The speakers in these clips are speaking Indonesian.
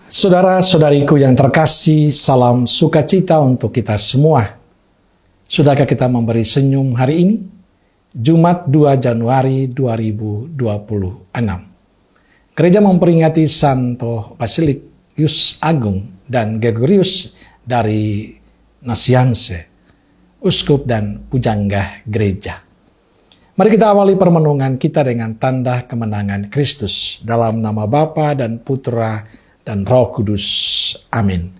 Saudara-saudariku yang terkasih, salam sukacita untuk kita semua. Sudahkah kita memberi senyum hari ini? Jumat 2 Januari 2026. Gereja memperingati Santo Basilius Agung dan Gregorius dari Nazianze, uskup dan pujangga gereja. Mari kita awali permenungan kita dengan tanda kemenangan Kristus dalam nama Bapa dan Putra dan Roh Kudus. Amin.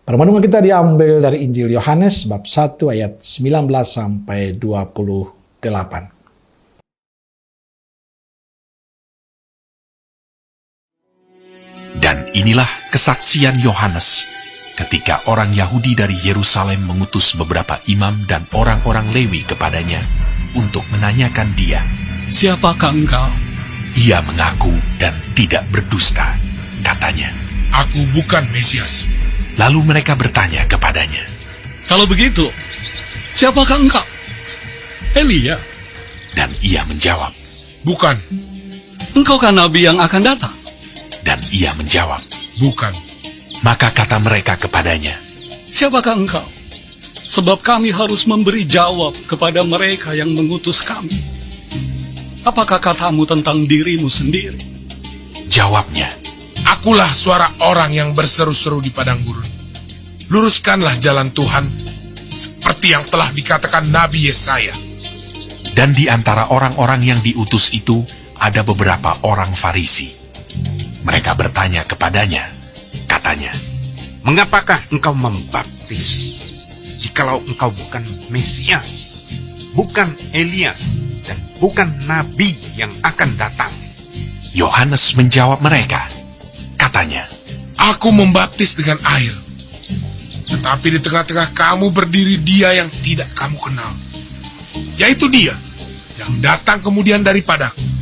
Permenungan kita diambil dari Injil Yohanes bab 1 ayat 19 sampai 28. Dan inilah kesaksian Yohanes ketika orang Yahudi dari Yerusalem mengutus beberapa imam dan orang-orang Lewi kepadanya untuk menanyakan dia, "Siapakah engkau?" Ia mengaku dan tidak berdusta. Katanya, "Aku bukan Mesias." lalu mereka bertanya kepadanya, "Kalau begitu, siapakah engkau?" "Elia." dan ia menjawab, "Bukan." "Engkaukah nabi yang akan datang?" dan ia menjawab, "Bukan." Maka kata mereka kepadanya, "Siapakah engkau? Sebab kami harus memberi jawab kepada mereka yang mengutus kami. Apakah katamu tentang dirimu sendiri?" Jawabnya, "Akulah suara orang yang berseru-seru di padang gurun. Luruskanlah jalan Tuhan, seperti yang telah dikatakan Nabi Yesaya." Dan di antara orang-orang yang diutus itu ada beberapa orang Farisi. Mereka bertanya kepadanya, katanya, "Mengapakah engkau membaptis, jikalau engkau bukan Mesias, bukan Elias, dan bukan Nabi yang akan datang?" Yohanes menjawab mereka, katanya, "Aku membaptis dengan air, tetapi di tengah-tengah kamu berdiri dia yang tidak kamu kenal, yaitu dia yang datang kemudian daripadaku.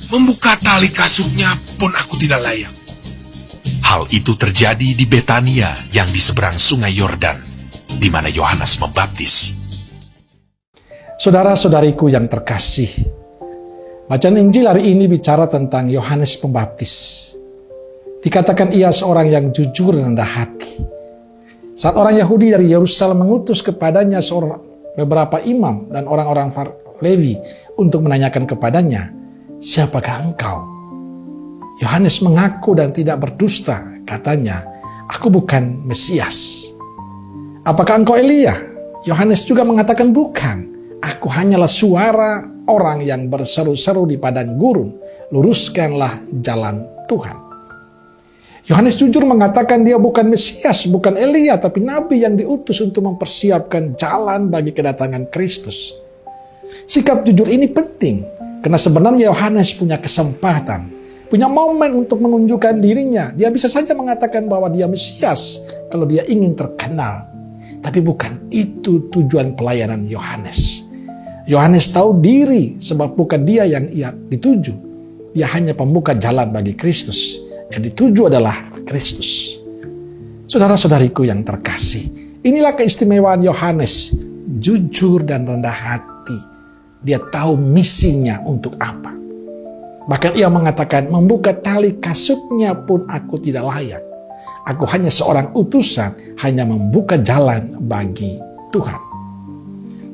Membuka tali kasutnya pun aku tidak layak." Hal itu terjadi di Betania yang di seberang sungai Yordan, di mana Yohanes membaptis. Saudara-saudariku yang terkasih, bacaan Injil hari ini bicara tentang Yohanes Pembaptis. Dikatakan ia seorang yang jujur dan rendah hati. Saat orang Yahudi dari Yerusalem mengutus kepadanya beberapa imam dan orang-orang Lewi untuk menanyakan kepadanya, "Siapakah engkau?" Yohanes mengaku dan tidak berdusta. Katanya, "Aku bukan Mesias." "Apakah engkau Elia?" Yohanes juga mengatakan, "Bukan. Aku hanyalah suara orang yang berseru-seru di padang gurun. Luruskanlah jalan Tuhan." Yohanes jujur mengatakan dia bukan Mesias, bukan Elia, tapi Nabi yang diutus untuk mempersiapkan jalan bagi kedatangan Kristus. Sikap jujur ini penting, karena sebenarnya Yohanes punya kesempatan, punya momen untuk menunjukkan dirinya. Dia bisa saja mengatakan bahwa dia Mesias kalau dia ingin terkenal. Tapi bukan itu tujuan pelayanan Yohanes. Yohanes tahu diri sebab bukan dia yang ia dituju. Dia hanya pembuka jalan bagi Kristus. Yang dituju adalah Kristus. Saudara-saudariku yang terkasih, inilah keistimewaan Yohanes, jujur dan rendah hati. Dia tahu misinya untuk apa. Bahkan ia mengatakan, "Membuka tali kasutnya pun aku tidak layak. Aku hanya seorang utusan, hanya membuka jalan bagi Tuhan."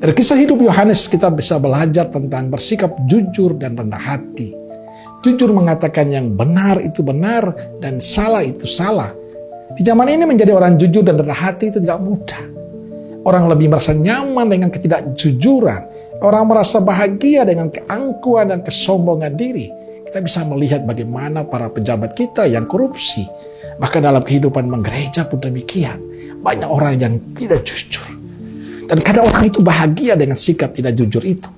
Dari kisah hidup Yohanes kita bisa belajar tentang bersikap jujur dan rendah hati. Jujur mengatakan yang benar itu benar dan salah itu salah. Di zaman ini menjadi orang jujur dan rendah hati itu tidak mudah. Orang lebih merasa nyaman dengan ketidakjujuran. Orang merasa bahagia dengan keangkuhan dan kesombongan diri. Kita bisa melihat bagaimana para pejabat kita yang korupsi. Bahkan dalam kehidupan menggereja pun demikian. Banyak orang yang tidak jujur. Dan kadang orang itu bahagia dengan sikap tidak jujur itu.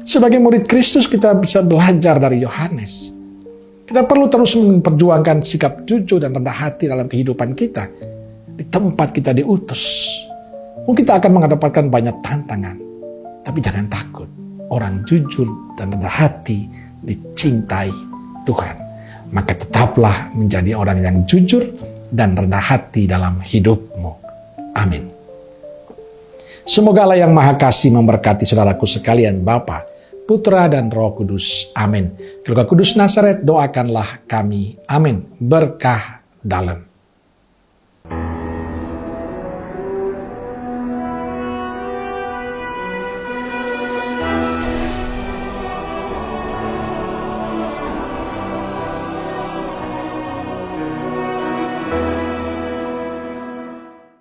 Sebagai murid Kristus kita bisa belajar dari Yohanes. Kita perlu terus memperjuangkan sikap jujur dan rendah hati dalam kehidupan kita. Di tempat kita diutus. Mungkin kita akan mendapatkan banyak tantangan. Tapi jangan takut. Orang jujur dan rendah hati dicintai Tuhan. Maka tetaplah menjadi orang yang jujur dan rendah hati dalam hidupmu. Amin. Semoga Allah yang Maha Kasih memberkati saudaraku sekalian, Bapa, Putra, dan Roh Kudus. Amin. Keluarga Kudus Nazaret, doakanlah kami. Amin. Berkah dalam.